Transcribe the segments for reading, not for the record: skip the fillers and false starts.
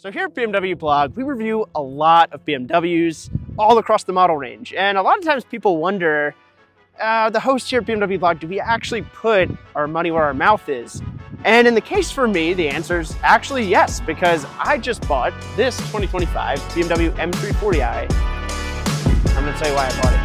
So here at BMW Blog, we review a lot of BMWs all across the model range. And a lot of times people wonder, the hosts here at BMW Blog, do we actually put our money where our mouth is? And in the case for me, the answer is actually yes, because I just bought this 2025 BMW M340i. I'm gonna tell you why I bought it.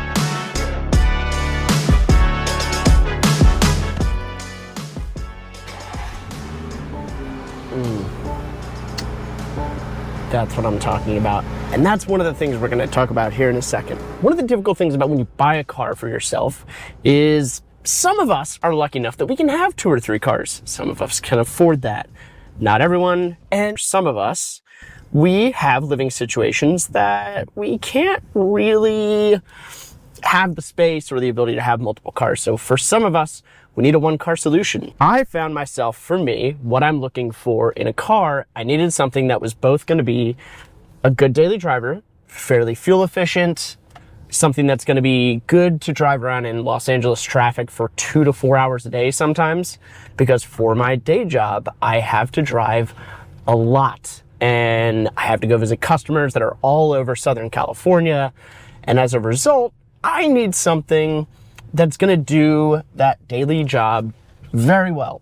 That's what I'm talking about. And that's one of the things we're gonna talk about here in a second. One of the difficult things about when you buy a car for yourself is some of us are lucky enough that we can have 2 or 3 cars. Some of us can afford that. Not everyone. And some of us, we have living situations that we can't really have the space or the ability to have multiple cars. So for some of us, we need a one-car solution. I found myself, for me, what I'm looking for in a car, I needed something that was both gonna be a good daily driver, fairly fuel efficient, something that's gonna be good to drive around in Los Angeles traffic for 2 to 4 hours a day sometimes, because for my day job, I have to drive a lot. And I have to go visit customers that are all over Southern California. And as a result, I need something that's gonna do that daily job very well.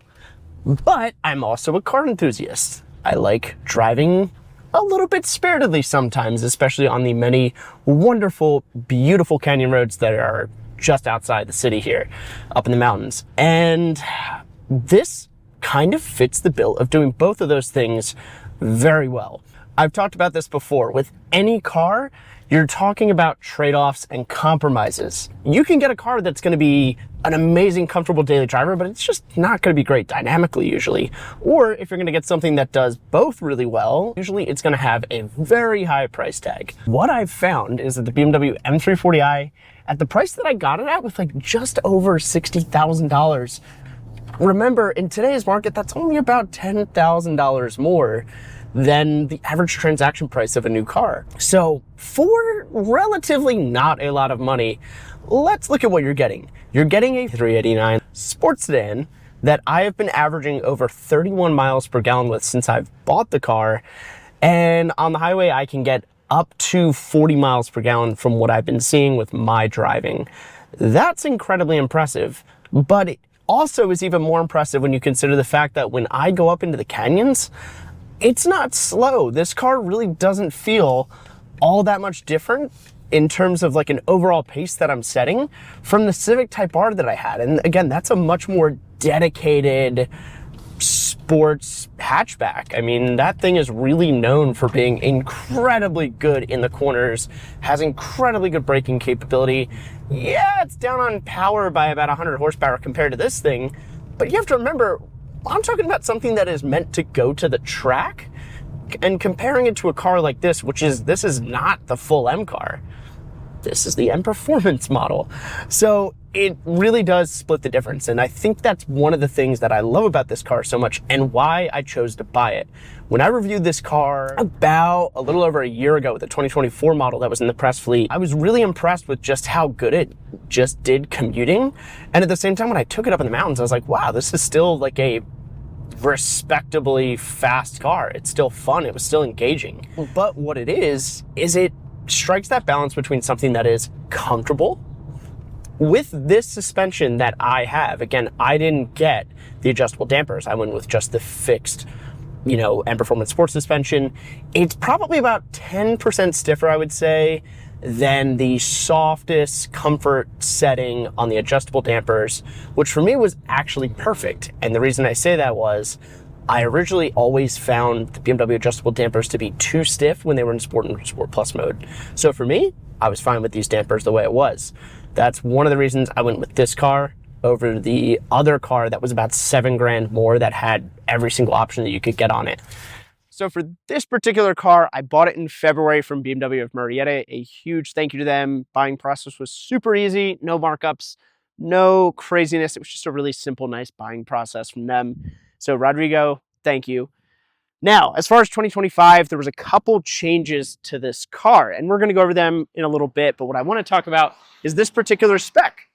But I'm also a car enthusiast. I like driving a little bit spiritedly sometimes, especially on the many wonderful, beautiful canyon roads that are just outside the city here, up in the mountains. And this kind of fits the bill of doing both of those things very well. I've talked about this before. With any car, you're talking about trade-offs and compromises. You can get a car that's gonna be an amazing, comfortable daily driver, but it's just not gonna be great dynamically usually. Or if you're gonna get something that does both really well, usually it's gonna have a very high price tag. What I've found is that the BMW M340i, at the price that I got it at, with like just over $60,000, remember, in today's market, that's only about $10,000 more than the average transaction price of a new car. So for relatively not a lot of money, let's look at what you're getting. You're getting a 389 sports sedan that I have been averaging over 31 miles per gallon with since I've bought the car. And on the highway, I can get up to 40 miles per gallon from what I've been seeing with my driving. That's incredibly impressive, but it also is even more impressive when you consider the fact that when I go up into the canyons, it's not slow. This car really doesn't feel all that much different in terms of like an overall pace that I'm setting from the Civic Type R that I had. And again, that's a much more dedicated sports hatchback. I mean, that thing is really known for being incredibly good in the corners, has incredibly good braking capability. Yeah, it's down on power by about 100 horsepower compared to this thing, but you have to remember, I'm talking about something that is meant to go to the track, and comparing it to a car like this, this is not the full M car. This is the M Performance model. So it really does split the difference. And I think that's one of the things that I love about this car so much and why I chose to buy it. When I reviewed this car about a little over a year ago with the 2024 model that was in the press fleet, I was really impressed with just how good it just did commuting. And at the same time, when I took it up in the mountains, I was like, wow, this is still like a respectably fast car. It's still fun. It was still engaging. But what it is it strikes that balance between something that is comfortable. With this suspension that I have, again, I didn't get the adjustable dampers. I went with just the fixed, M Performance Sports suspension. It's probably about 10% stiffer, I would say, than the softest comfort setting on the adjustable dampers, which for me was actually perfect. And the reason I say that was I originally always found the BMW adjustable dampers to be too stiff when they were in Sport and Sport Plus mode. So for me, I was fine with these dampers the way it was. That's one of the reasons I went with this car over the other car that was about $7 grand more that had every single option that you could get on it. So for this particular car, I bought it in February from BMW of Marietta. A huge thank you to them. Buying process was super easy, no markups, no craziness. It was just a really simple, nice buying process from them. So Rodrigo, thank you. Now, as far as 2025, there was a couple changes to this car, and we're gonna go over them in a little bit, but what I wanna talk about is this particular spec.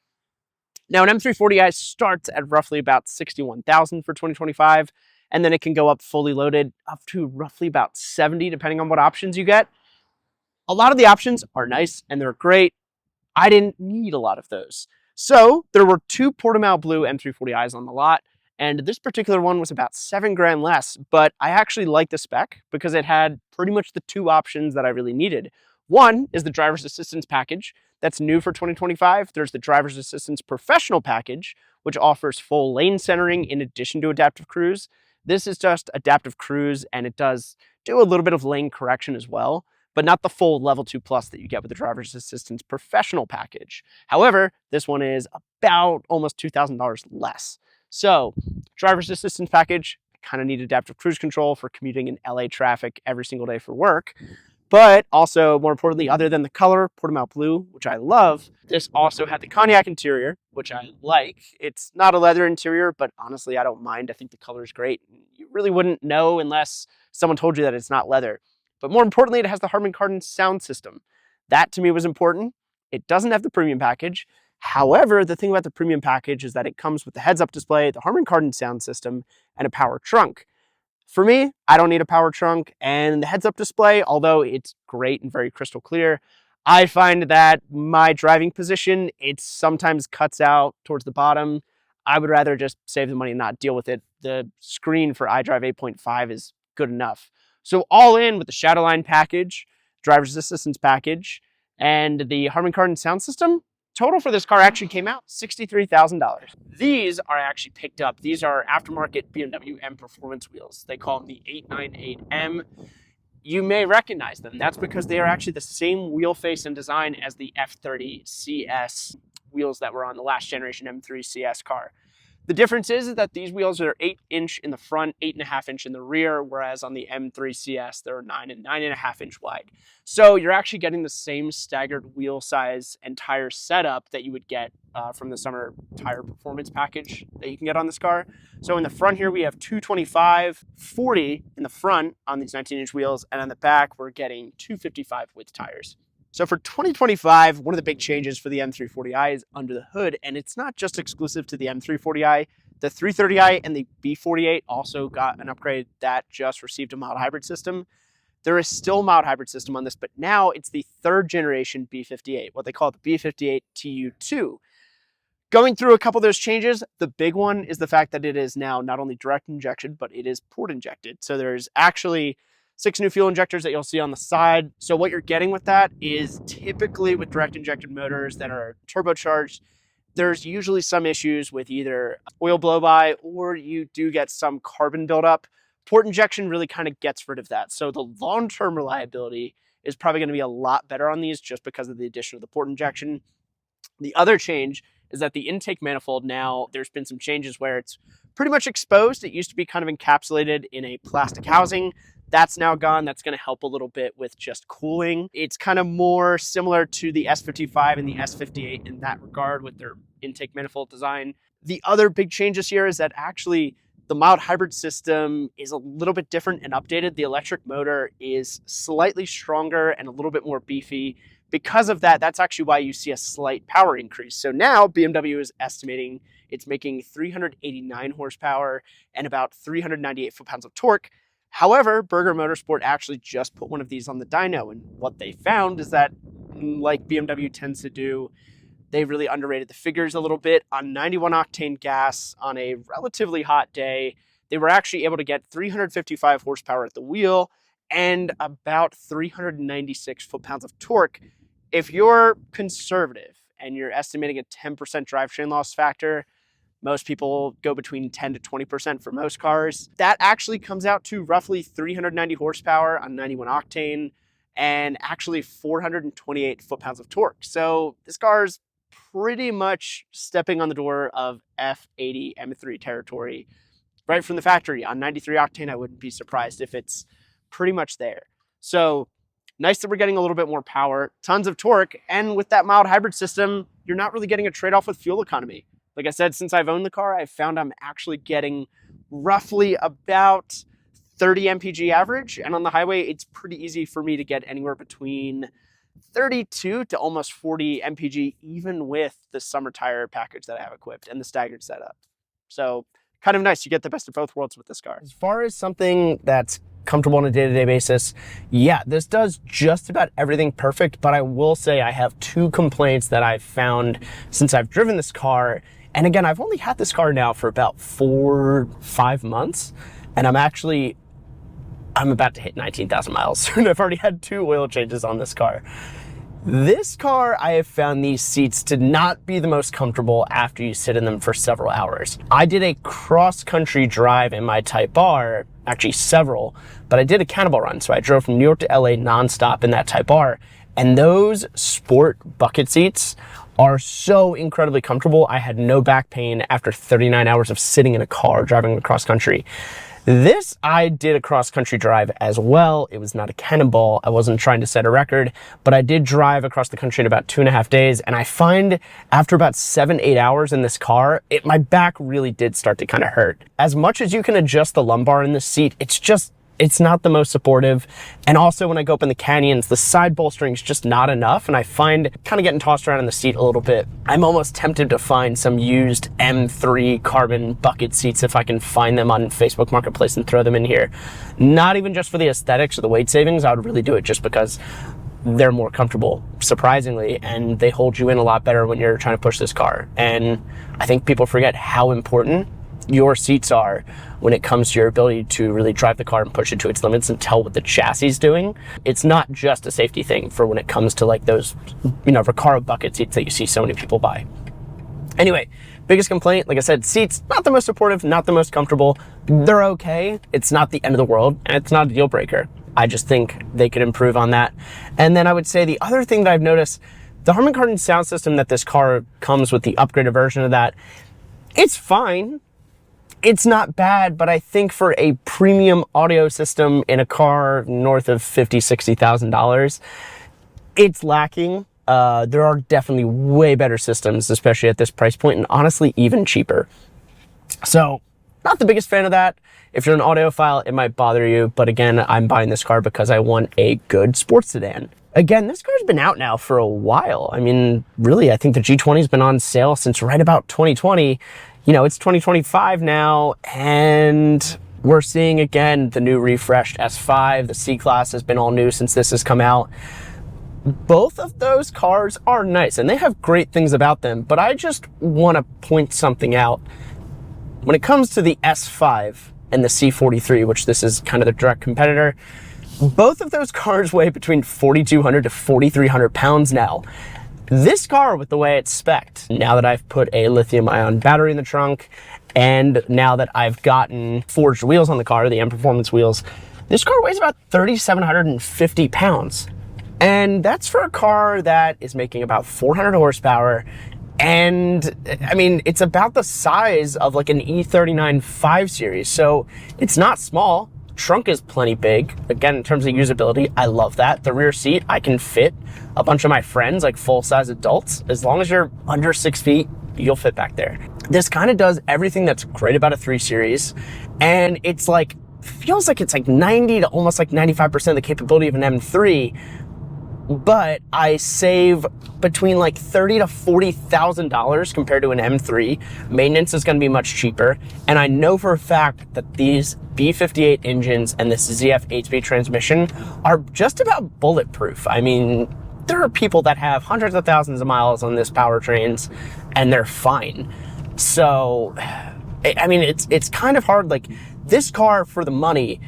Now, an M340i starts at roughly about $61,000 for 2025, and then it can go up fully loaded up to roughly about 70, depending on what options you get. A lot of the options are nice and they're great. I didn't need a lot of those. So there were two Portimao Blue M340i's on the lot, and this particular one was about $7 grand less, but I actually liked the spec because it had pretty much the two options that I really needed. One is the driver's assistance package that's new for 2025. There's the driver's assistance professional package, which offers full lane centering in addition to adaptive cruise. This is just adaptive cruise, and it does do a little bit of lane correction as well, but not the full level 2 plus that you get with the driver's assistance professional package. However, this one is about almost $2,000 less. So driver's assistance package, I kind of need adaptive cruise control for commuting in LA traffic every single day for work. But also, more importantly, other than the color, Portimao Blue, which I love, this also had the cognac interior, which I like. It's not a leather interior, but honestly, I don't mind. I think the color is great. You really wouldn't know unless someone told you that it's not leather. But more importantly, it has the Harman Kardon sound system. That to me was important. It doesn't have the premium package. However, the thing about the premium package is that it comes with the heads-up display, the Harman Kardon sound system, and a power trunk. For me, I don't need a power trunk, and the heads-up display, although it's great and very crystal clear, I find that my driving position, it sometimes cuts out towards the bottom. I would rather just save the money and not deal with it. The screen for iDrive 8.5 is good enough. So all in with the Shadowline package, driver's assistance package, and the Harman Kardon sound system, total for this car actually came out $63,000. These are actually picked up. These are aftermarket BMW M performance wheels. They call them the 898M. You may recognize them. That's because they are actually the same wheel face and design as the F30 CS wheels that were on the last generation M3 CS car. The difference is that these wheels are 8-inch in the front, 8.5-inch in the rear, whereas on the M3 CS, they're 9 and 9.5-inch wide. So you're actually getting the same staggered wheel size and tire setup that you would get from the summer tire performance package that you can get on this car. So in the front here, we have 225/40 in the front on these 19-inch wheels, and on the back, we're getting 255 width tires. So for 2025, one of the big changes for the M340i is under the hood, and it's not just exclusive to the M340i. The 330i and the B58 also got an upgrade that just received a mild hybrid system. There is still a mild hybrid system on this, but now it's the third generation B58, what they call the B58 TU2. Going through a couple of those changes, the big one is the fact that it is now not only direct injection, but it is port injected. So there's actually 6 new fuel injectors that you'll see on the side. So what you're getting with that is typically with direct injected motors that are turbocharged, there's usually some issues with either oil blow-by or you do get some carbon buildup. Port injection really kind of gets rid of that. So the long-term reliability is probably going to be a lot better on these just because of the addition of the port injection. The other change is that the intake manifold now, there's been some changes where it's pretty much exposed. It used to be kind of encapsulated in a plastic housing. That's now gone. That's going to help a little bit with just cooling. It's kind of more similar to the S55 and the S58 in that regard with their intake manifold design. The other big change this year is that actually the mild hybrid system is a little bit different and updated. The electric motor is slightly stronger and a little bit more beefy. Because of that, that's actually why you see a slight power increase. So now BMW is estimating it's making 389 horsepower and about 398 foot-pounds of torque. However, Berger Motorsport actually just put one of these on the dyno, and what they found is that, like BMW tends to do, they really underrated the figures a little bit. On 91 octane gas on a relatively hot day, they were actually able to get 355 horsepower at the wheel and about 396 foot-pounds of torque. If you're conservative and you're estimating a 10% drivetrain loss factor, most people go between 10 to 20% for most cars. That actually comes out to roughly 390 horsepower on 91 octane and actually 428 foot-pounds of torque. So this car is pretty much stepping on the door of F80 M3 territory right from the factory. On 93 octane, I wouldn't be surprised if it's pretty much there. So nice that we're getting a little bit more power, tons of torque, and with that mild hybrid system, you're not really getting a trade-off with fuel economy. Like I said, since I've owned the car, I've found I'm actually getting roughly about 30 mpg average. And on the highway, it's pretty easy for me to get anywhere between 32 to almost 40 mpg, even with the summer tire package that I have equipped and the staggered setup. So kind of nice. You get the best of both worlds with this car. As far as something that's comfortable on a day-to-day basis, yeah, this does just about everything perfect, but I will say I have 2 complaints that I've found since I've driven this car. And again, I've only had this car now for about 4-5 months, and I'm about to hit 19,000 miles soon. I've already had 2 oil changes on this car. This car, I have found these seats to not be the most comfortable after you sit in them for several hours. I did a cross-country drive in my Type R, actually several, but I did a cannibal run. So I drove from New York to LA nonstop in that Type R, and those sport bucket seats are so incredibly comfortable. I had no back pain after 39 hours of sitting in a car driving across country. This, I did a cross-country drive as well. It was not a cannonball. I wasn't trying to set a record, but I did drive across the country in about 2.5 days. And I find after about 7-8 hours in this car, my back really did start to kind of hurt. As much as you can adjust the lumbar in this seat, it's not the most supportive. And also when I go up in the canyons, the side bolstering is just not enough. And I find kind of getting tossed around in the seat a little bit. I'm almost tempted to find some used M3 carbon bucket seats if I can find them on Facebook Marketplace and throw them in here. Not even just for the aesthetics or the weight savings. I would really do it just because they're more comfortable, surprisingly, and they hold you in a lot better when you're trying to push this car. And I think people forget how important your seats are when it comes to your ability to really drive the car and push it to its limits and tell what the chassis is doing. It's not just a safety thing for when it comes to like those, Recaro bucket seats that you see so many people buy. Anyway, biggest complaint, like I said, seats, not the most supportive, not the most comfortable. They're okay. It's not the end of the world, and it's not a deal breaker. I just think they could improve on that. And then I would say the other thing that I've noticed, the Harman Kardon sound system that this car comes with, the upgraded version of that, it's fine. It's not bad, but I think for a premium audio system in a car north of $50,000, $60,000, it's lacking. There are definitely way better systems, especially at this price point, and honestly, even cheaper. So, not the biggest fan of that. If you're an audiophile, it might bother you, but again, I'm buying this car because I want a good sports sedan. Again, this car's been out now for a while. I mean, really, I think the G20's been on sale since right about 2020. It's 2025 now, and we're seeing, again, the new refreshed S5. The C-Class has been all new since this has come out. Both of those cars are nice, and they have great things about them, but I just want to point something out. When it comes to the S5 and the C43, which this is kind of the direct competitor, both of those cars weigh between 4,200 to 4,300 pounds now. This car, with the way it's spec'd, now that I've put a lithium-ion battery in the trunk, and now that I've gotten forged wheels on the car, the M Performance wheels, this car weighs about 3,750 pounds. And that's for a car that is making about 400 horsepower, and I mean, it's about the size of like an E39 5 Series, so it's not small. Trunk is plenty big. Again, in terms of usability, I love that. The rear seat, I can fit a bunch of my friends, like full-size adults. As long as you're under 6 feet, you'll fit back there. This kind of does everything that's great about a 3 Series, and it's like, feels like it's like 90 to almost like 95% of the capability of an M3, but I save between like $30,000 to $40,000 compared to an M3. Maintenance is going to be much cheaper, and I know for a fact that these B58 engines and this ZF 8-speed transmission are just about bulletproof. I mean, there are people that have hundreds of thousands of miles on this powertrains, and they're fine. So, I mean, it's kind of hard. Like, this car, for the money,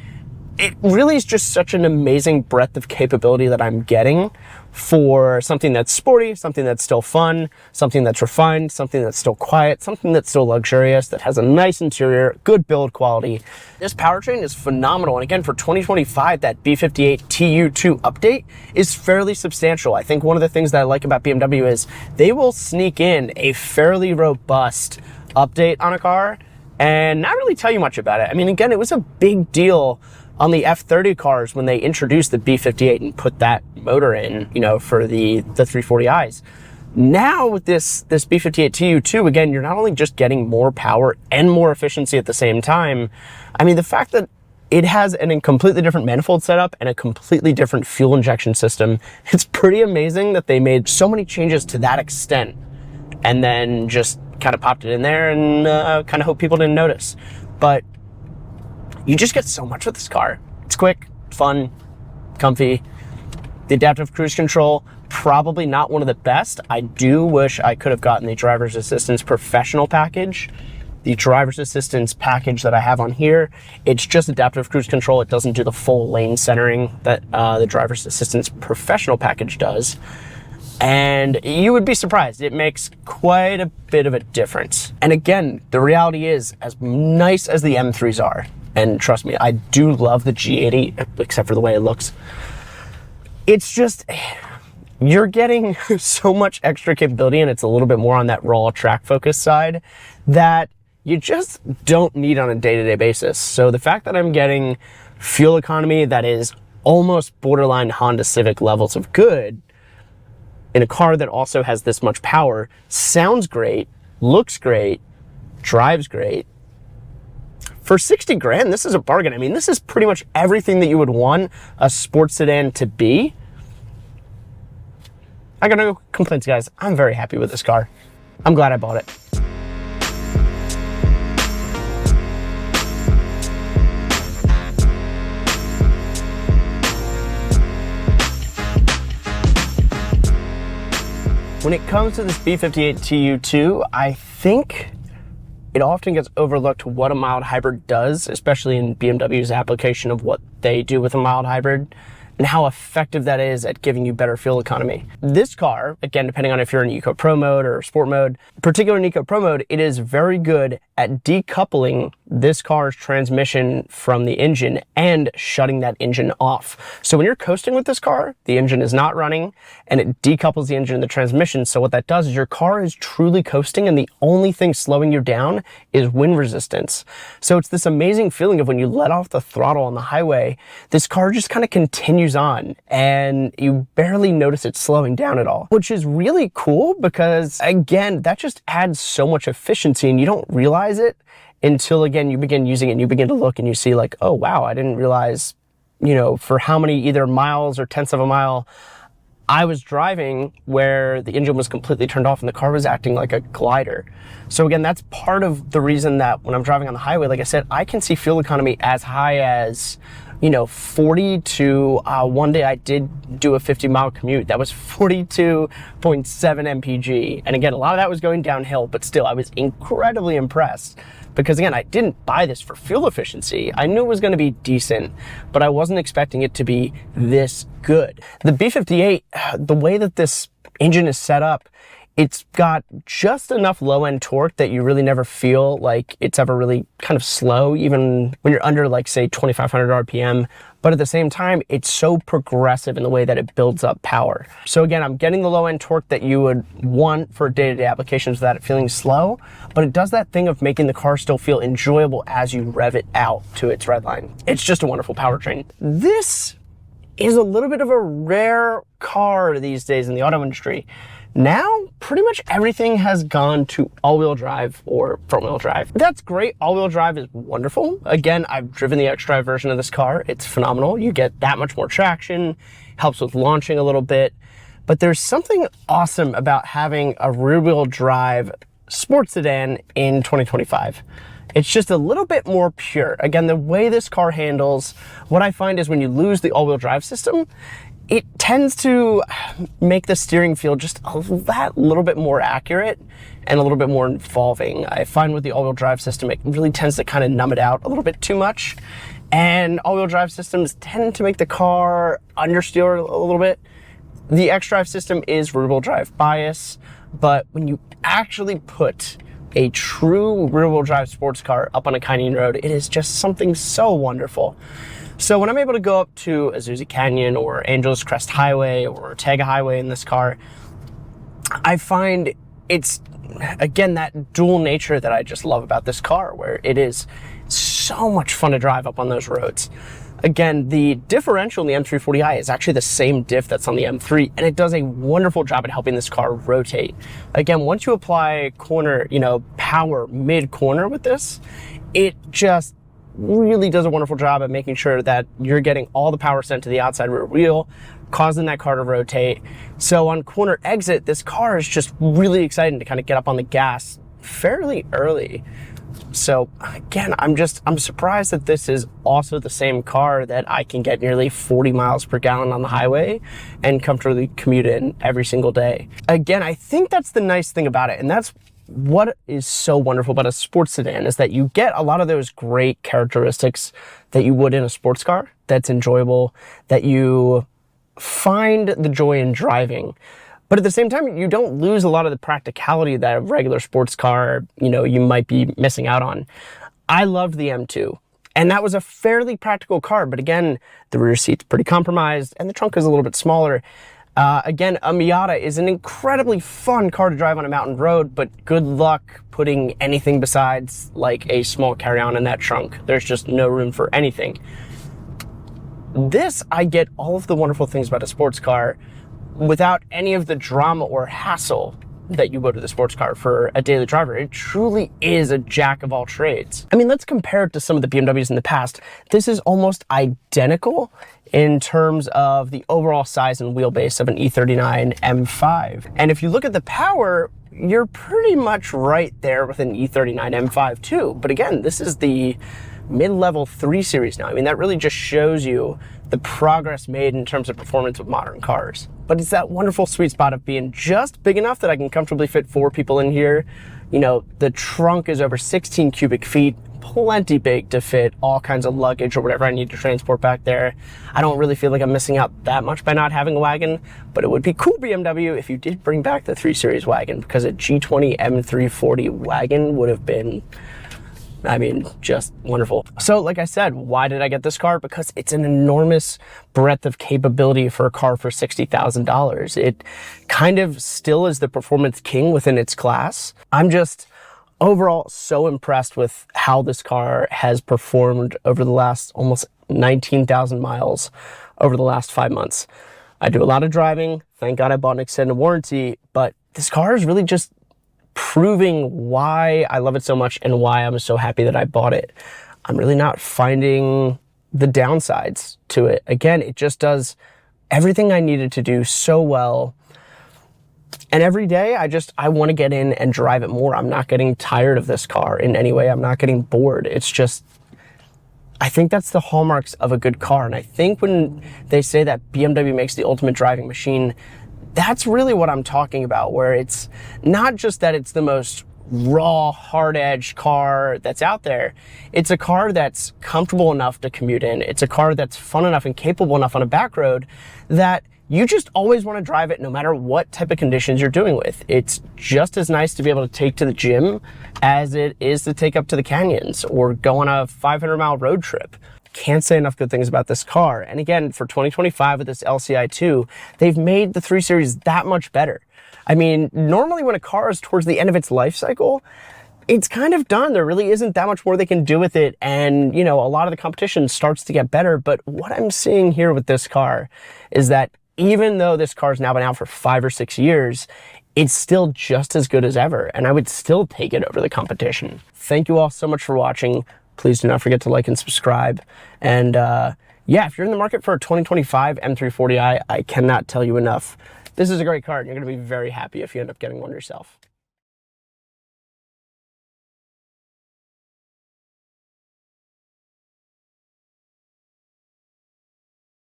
it really is just such an amazing breadth of capability that I'm getting for something that's sporty, something that's still fun, something that's refined, something that's still quiet, something that's still luxurious, that has a nice interior, good build quality. This powertrain is phenomenal. And again, for 2025, that B58 TU2 update is fairly substantial. I think one of the things that I like about BMW is they will sneak in a fairly robust update on a car and not really tell you much about it. I mean, again, it was a big deal on the F30 cars when they introduced the B58 and put that motor in, for the 340i's. Now with this B58 TU2, again, you're not only just getting more power and more efficiency at the same time. I mean, the fact that it has a completely different manifold setup and a completely different fuel injection system, it's pretty amazing that they made so many changes to that extent and then just kind of popped it in there and kind of hope people didn't notice. But you just get so much with this car. It's quick, fun, comfy. The adaptive cruise control, probably not one of the best. I do wish I could have gotten the driver's assistance professional package. The driver's assistance package that I have on here, it's just adaptive cruise control. It doesn't do the full lane centering that the driver's assistance professional package does. And you would be surprised. It makes quite a bit of a difference. And again, the reality is, as nice as the M3s are, and trust me, I do love the G80, except for the way it looks. It's just, you're getting so much extra capability, and it's a little bit more on that raw track focus side that you just don't need on a day-to-day basis. So the fact that I'm getting fuel economy that is almost borderline Honda Civic levels of good in a car that also has this much power sounds great, looks great, drives great. For 60 grand, this is a bargain. I mean, this is pretty much everything that you would want a sports sedan to be. I got no complaints, guys. I'm very happy with this car. I'm glad I bought it. When it comes to this B58 TU2, I think it often gets overlooked what a mild hybrid does, especially in BMW's application of what they do with a mild hybrid, and how effective that is at giving you better fuel economy. This car, again, depending on if you're in Eco Pro mode or Sport mode, particularly in Eco Pro mode, it is very good at decoupling this car's transmission from the engine and shutting that engine off. So when you're coasting with this car, the engine is not running and it decouples the engine and the transmission. So what that does is your car is truly coasting and the only thing slowing you down is wind resistance. So it's this amazing feeling of when you let off the throttle on the highway, this car just kind of continues on and you barely notice it slowing down at all, which is really cool because, again, that just adds so much efficiency and you don't realize it until, again, you begin using it and you begin to look and you see like, oh, wow, I didn't realize, you know, for how many either miles or tenths of a mile I was driving where the engine was completely turned off and the car was acting like a glider. So again, that's part of the reason that when I'm driving on the highway, like I said, I can see fuel economy as high as, you know, 40 to, one day I did do a 50-mile commute. That was 42.7 mpg. And again, a lot of that was going downhill, but still, I was incredibly impressed. Because again, I didn't buy this for fuel efficiency. I knew it was gonna be decent, but I wasn't expecting it to be this good. The B58, the way that this engine is set up, it's got just enough low-end torque that you really never feel like it's ever really kind of slow, even when you're under, like, say, 2,500 RPM. But at the same time, it's so progressive in the way that it builds up power. So again, I'm getting the low-end torque that you would want for day-to-day applications without it feeling slow, but it does that thing of making the car still feel enjoyable as you rev it out to its red line. It's just a wonderful powertrain. This is a little bit of a rare car these days in the auto industry. Now, pretty much everything has gone to all-wheel drive or front-wheel drive. That's great. All-wheel drive is wonderful. Again, I've driven the xDrive version of this car. It's phenomenal. You get that much more traction, helps with launching a little bit. But there's something awesome about having a rear-wheel drive sports sedan in 2025. It's just a little bit more pure. Again, the way this car handles, what I find is when you lose the all-wheel drive system, it tends to make the steering feel just that little bit more accurate and a little bit more involving. I find with the all-wheel drive system, it really tends to kind of numb it out a little bit too much. And all-wheel drive systems tend to make the car understeer a little bit. The xDrive system is rear-wheel drive bias, but when you actually put a true rear-wheel drive sports car up on a canyon road, it is just something so wonderful. So when I'm able to go up to Azusa Canyon or Angeles Crest Highway or Ortega Highway in this car, I find it's, again, that dual nature that I just love about this car, where it is so much fun to drive up on those roads. Again, the differential in the M340i is actually the same diff that's on the M3, and it does a wonderful job at helping this car rotate. Again, once you apply corner, power mid-corner with this, it just really does a wonderful job at making sure that you're getting all the power sent to the outside rear wheel, causing that car to rotate. So on corner exit, this car is just really exciting to kind of get up on the gas fairly early. So again, I'm surprised that this is also the same car that I can get nearly 40 miles per gallon on the highway and comfortably commute in every single day. Again, I think that's the nice thing about it, and that's what is so wonderful about a sports sedan, is that you get a lot of those great characteristics that you would in a sports car that's enjoyable, that you find the joy in driving. But at the same time, you don't lose a lot of the practicality that a regular sports car, you might be missing out on. I loved the M2, and that was a fairly practical car. But again, the rear seat's pretty compromised, and the trunk is a little bit smaller. Again, a Miata is an incredibly fun car to drive on a mountain road, but good luck putting anything besides like a small carry-on in that trunk. There's just no room for anything. This, I get all of the wonderful things about a sports car without any of the drama or hassle that you would with a sports car for a daily driver. It truly is a jack of all trades. I mean, let's compare it to some of the BMWs in the past. This is almost identical in terms of the overall size and wheelbase of an E39 M5. And if you look at the power, you're pretty much right there with an E39 M5 too. But again, this is the mid-level 3 Series now. I mean, that really just shows you the progress made in terms of performance with modern cars. But it's that wonderful sweet spot of being just big enough that I can comfortably fit 4 people in here. The trunk is over 16 cubic feet, plenty big to fit all kinds of luggage or whatever I need to transport back there. I don't really feel like I'm missing out that much by not having a wagon, but it would be cool, BMW, if you did bring back the 3 Series wagon, because a G20 M340 wagon would have been, just wonderful. So like I said, why did I get this car? Because it's an enormous breadth of capability for a car for $60,000. It kind of still is the performance king within its class. I'm just overall so impressed with how this car has performed over the last almost 19,000 miles over the last 5 months. I do a lot of driving. Thank God I bought an extended warranty, but this car is really just proving why I love it so much and why I'm so happy that I bought it. I'm really not finding the downsides to it. Again, it just does everything I needed to do so well. And every day I want to get in and drive it more. I'm not getting tired of this car in any way. I'm not getting bored. It's just, I think that's the hallmarks of a good car. And I think when they say that BMW makes the ultimate driving machine, that's really what I'm talking about, where it's not just that it's the most raw, hard-edged car that's out there. It's a car that's comfortable enough to commute in. It's a car that's fun enough and capable enough on a back road that you just always want to drive it no matter what type of conditions you're doing with. It's just as nice to be able to take to the gym as it is to take up to the canyons or go on a 500-mile road trip. Can't say enough good things about this car. And again, for 2025 with this LCI2, they've made the 3 Series that much better. I mean, normally when a car is towards the end of its life cycle, it's kind of done. There really isn't that much more they can do with it. And, you know, a lot of the competition starts to get better. But what I'm seeing here with this car is that even though this car's now been out for 5 or 6 years, it's still just as good as ever. And I would still take it over the competition. Thank you all so much for watching. Please do not forget to like and subscribe. And yeah, if you're in the market for a 2025 M340i, I cannot tell you enough. This is a great car, and you're going to be very happy if you end up getting one yourself.